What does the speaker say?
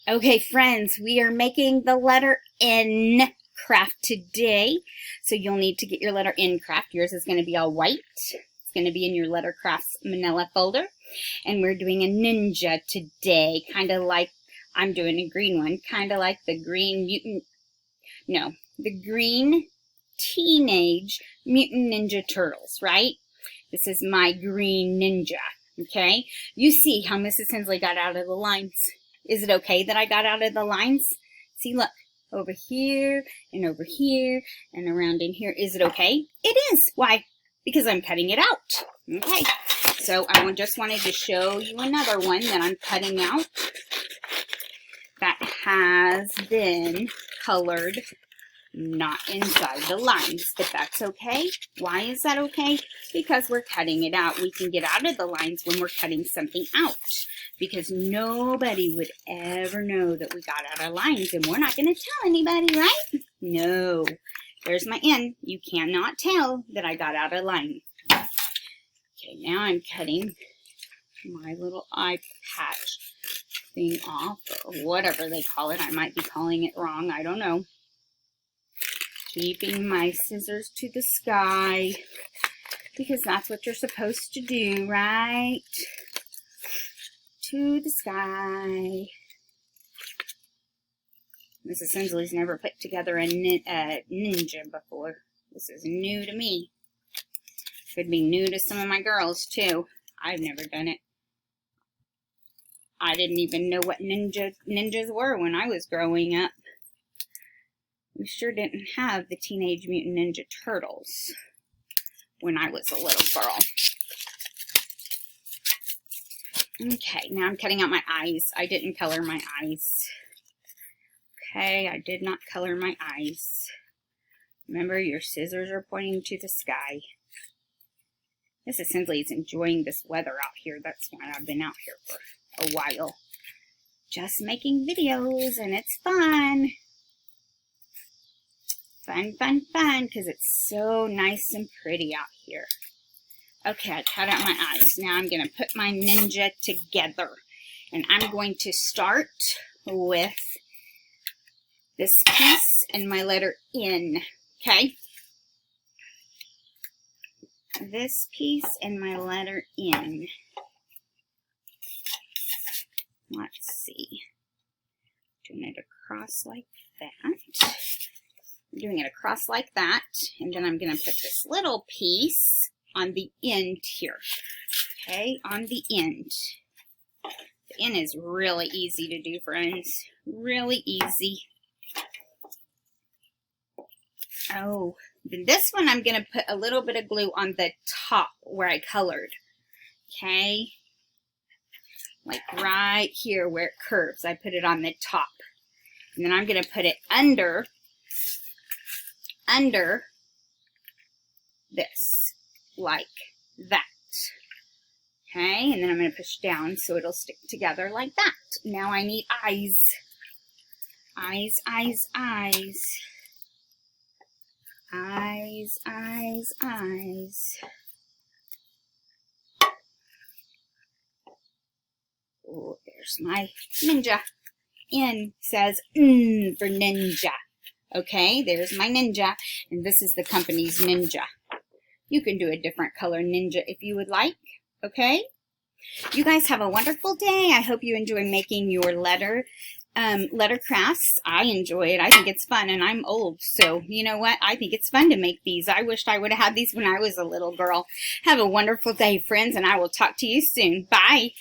Okay, friends, we are making the letter N craft today. So you'll need to get your letter N craft. Yours is going to be all white. It's going to be in your letter crafts manila folder. And we're doing a ninja today, kind of like, I'm doing a green one, kind of like the green mutant, no, the green teenage mutant ninja turtles, right? This is my green ninja, okay? You see how Mrs. Hensley got out of the lines. Is it okay that I got out of the lines? See, look, over here and over here and around in here. Is it okay? It is. Why? Because I'm cutting it out. Okay, so I just wanted to show you another one that I'm cutting out that has been colored not inside the lines, but that's okay. Why is that okay? Because we're cutting it out. We can get out of the lines when we're cutting something out, because nobody would ever know that we got out of lines, and we're not going to tell anybody, right? No. There's my N. You cannot tell that I got out of line. Okay, now I'm cutting my little eye patch thing off, or whatever they call it. I might be calling it wrong. I don't know. Keeping my scissors to the sky, because that's what you're supposed to do, right? To the sky. Mrs. Hensley's never put together a ninja before. This is new to me. Could be new to some of my girls, too. I've never done it. I didn't even know what ninjas were when I was growing up. We sure didn't have the Teenage Mutant Ninja Turtles when I was a little girl. Okay, now I'm cutting out my eyes. I didn't color my eyes. Okay, I did not color my eyes. Remember, your scissors are pointing to the sky. Mrs. Hensley is enjoying this weather out here. That's why I've been out here for a while. Just making videos, and it's fun. Fun, fun, fun, because it's so nice and pretty out here. Okay, I cut out my eyes. Now I'm going to put my ninja together. And I'm going to start with this piece and my letter N, okay? This piece and my letter N. Let's see. Doing it across like that. I'm doing it across like that, and then I'm going to put this little piece on the end here, okay, on the end. The end is really easy to do, friends, really easy. Oh, then this one I'm going to put a little bit of glue on the top where I colored, okay, like right here where it curves. I put it on the top, and then I'm going to put it under this, like that. Okay, and then I'm going to push down so it'll stick together like that. Now I need eyes. Eyes, eyes, eyes. Eyes, eyes, eyes. Oh, there's my ninja. N says N for ninja. Okay, there's my ninja, and this is the company's ninja. You can do a different color ninja if you would like, okay? You guys have a wonderful day. I hope you enjoy making your letter crafts. I enjoy it. I think it's fun, and I'm old, so you know what? I think it's fun to make these. I wished I would have had these when I was a little girl. Have a wonderful day, friends, and I will talk to you soon. Bye.